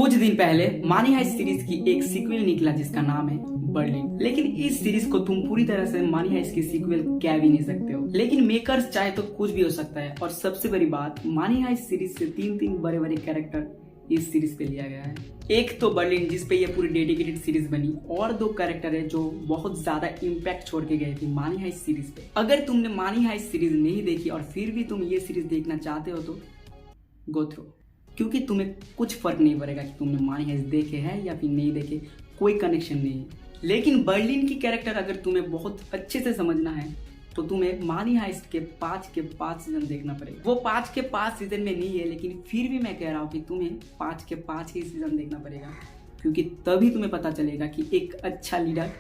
कुछ दिन पहले मानी हाइस्ट सीरीज की एक सीक्वल निकला जिसका नाम है बर्लिन। लेकिन इस सीरीज को तुम पूरी तरह से मानी हाइस्ट की सीक्वल कह भी नहीं सकते हो, लेकिन मेकर्स चाहे तो कुछ भी हो सकता है। और सबसे बड़ी बात, मानी हाइस्ट सीरीज से तीन बड़े बड़े कैरेक्टर इस सीरीज पे लिया गया है। एक तो बर्लिन जिसपे ये पूरी डेडिकेटेड सीरीज बनी, और दो कैरेक्टर है जो बहुत ज्यादा इम्पैक्ट छोड़ के गए थे मानी हाइस्ट सीरीज पे। अगर तुमने मानी हाइस्ट सीरीज नहीं देखी और फिर भी तुम ये सीरीज देखना चाहते हो तो गो थ्रू, क्योंकि तुम्हें कुछ फर्क नहीं पड़ेगा कि तुमने मानी हाइस्ट देखे हैं या फिर नहीं देखे, कोई कनेक्शन नहीं है। लेकिन बर्लिन की कैरेक्टर अगर तुम्हें बहुत अच्छे से समझना है तो तुम्हें मानी हाइस्ट के 5 सीजन देखना पड़ेगा। वो 5 सीजन में नहीं है, लेकिन फिर भी मैं कह रहा हूँ कि तुम्हें 5 ही सीजन देखना पड़ेगा, क्योंकि तभी तुम्हें पता चलेगा कि एक अच्छा लीडर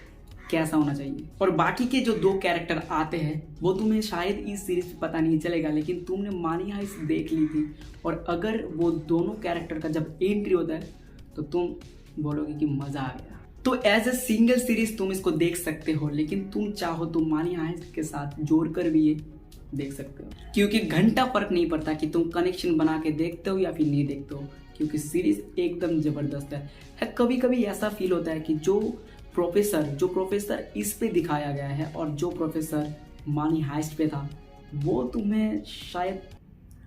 कैसा होना चाहिए। और बाकी के जो 2 कैरेक्टर आते हैं वो तुम्हें शायद इस सीरीज में पता नहीं चलेगा, लेकिन तुमने मानी हाइस्ट देख ली थी, और अगर वो दोनों कैरेक्टर का जब एंट्री होता है तो तुम बोलोगे कि मजा आ गया। तो एज ए सिंगल सीरीज तुम इसको देख सकते हो, लेकिन तुम चाहो तो मानी हाइस्ट के साथ जोड़कर भी ये देख सकते हो, क्योंकि घंटा फर्क नहीं पड़ता कि तुम कनेक्शन बना के देखते हो या फिर नहीं देखते हो, क्योंकि सीरीज एकदम जबरदस्त है। कभी कभी ऐसा फील होता है कि जो प्रोफेसर इस पे दिखाया गया है और जो प्रोफेसर मानी हाइस्ट पे था वो तुम्हें शायद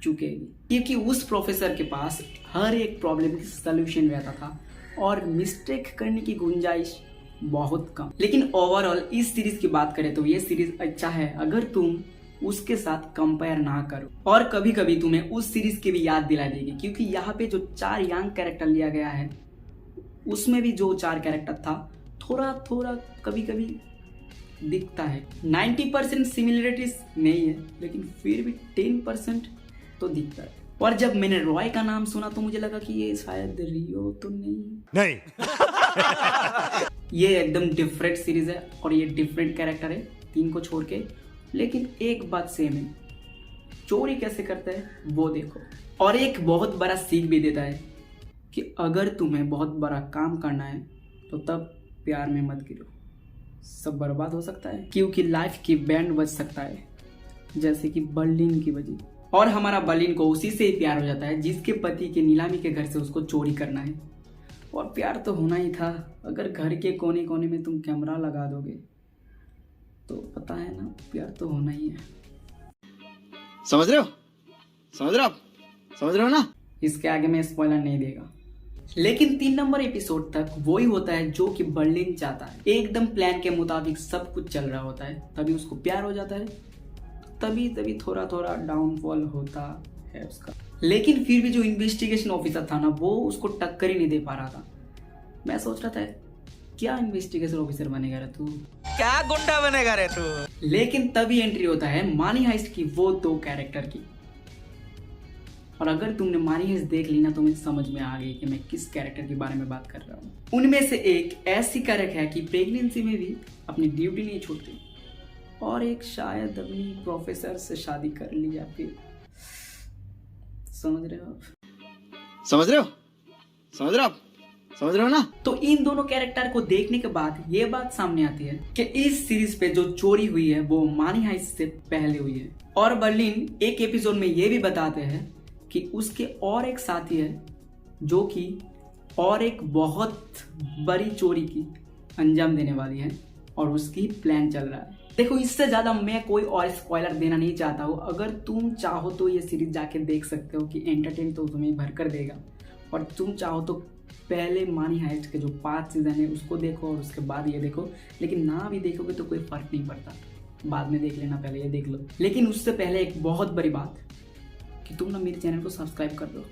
चुकेगी, क्योंकि उस प्रोफेसर के पास हर एक प्रॉब्लम की सलूशन रहता था और मिस्टेक करने की गुंजाइश बहुत कम। लेकिन ओवरऑल इस सीरीज की बात करें तो ये सीरीज अच्छा है अगर तुम उसके साथ कंपेयर ना करो, और कभी कभी तुम्हें उस सीरीज की भी याद दिला देगी, क्योंकि यहाँ पे जो 4 यंग कैरेक्टर लिया गया है उसमें भी जो 4 कैरेक्टर था थोड़ा कभी कभी दिखता है। 90% सिमिलरिटीज नहीं है, लेकिन फिर भी 10% तो दिखता है। और जब मैंने रॉय का नाम सुना तो मुझे लगा कि ये शायद रियो तो नहीं ये एकदम डिफरेंट सीरीज है और ये डिफरेंट कैरेक्टर है 3 को छोड़ के, लेकिन एक बात सेम है, चोरी कैसे करता है वो देखो। और एक बहुत बड़ा सीख भी देता है कि अगर तुम्हें बहुत बड़ा काम करना है तो तब प्यार में मत गिरो, सब बर्बाद हो सकता है, क्योंकि लाइफ की बैंड बज सकता है, जैसे कि बर्लिन की बजी। और हमारा बर्लिन को उसी से ही प्यार हो जाता है जिसके पति के नीलामी के घर से उसको चोरी करना है। और प्यार तो होना ही था, अगर घर के कोने कोने में तुम कैमरा लगा दोगे तो पता है ना, प्यार तो होना ही है। समझ रहे हो ना? इसके आगे मैं स्पॉइलर नहीं देगा। लेकिन 3 नंबर एपिसोड तक वही होता है जो कि बर्लिन चाहता है, एकदम प्लान के मुताबिक सब कुछ चल रहा होता है, तभी उसको प्यार हो जाता है, तभी थोड़ा डाउनफॉल होता है उसका। लेकिन फिर भी जो इन्वेस्टिगेशन ऑफिसर था ना वो उसको टक्कर ही नहीं दे पा रहा था। मैं सोच रहा था क्या इन्वेस्टिगेशन ऑफिसर बनेगा रे तू, क्या गुंडा बनेगा रे तू। लेकिन तभी एंट्री होता है मानी हाइस्ट की वो 2 कैरेक्टर की। और अगर तुमने मानी हाइस्ट देख ली ना तो मुझे समझ में आ गई कि मैं किस कैरेक्टर के बारे में बात कर रहा हूँ। उनमें से एक ऐसी कैरेक्टर है कि प्रेगनेंसी में भी अपनी ड्यूटी नहीं छोड़ती, और एक शायद अपनी प्रोफेसर से शादी कर ली, या फिर समझ रहे हो ना? तो इन दोनों कैरेक्टर को देखने के बाद ये बात सामने आती है कि इस सीरीज पे जो चोरी हुई है वो मानी हाइस्ट से पहले हुई है। और बर्लिन एक एपिसोड में ये भी बताते हैं कि उसके और एक साथी है जो कि और एक बहुत बड़ी चोरी की अंजाम देने वाली है, और उसकी प्लान चल रहा है। देखो, इससे ज्यादा मैं कोई और स्पॉइलर देना नहीं चाहता हूँ। अगर तुम चाहो तो ये सीरीज जाके देख सकते हो कि एंटरटेन तो तुम्हें भर कर देगा, और तुम चाहो तो पहले मानी हाइस्ट के जो 5 सीजन है उसको देखो और उसके बाद ये देखो। लेकिन ना भी देखोगे तो कोई फर्क नहीं पड़ता, बाद में देख लेना, पहले ये देख लो। लेकिन उससे पहले एक बहुत बड़ी बात कि तुम ना मेरे चैनल को सब्सक्राइब कर दो।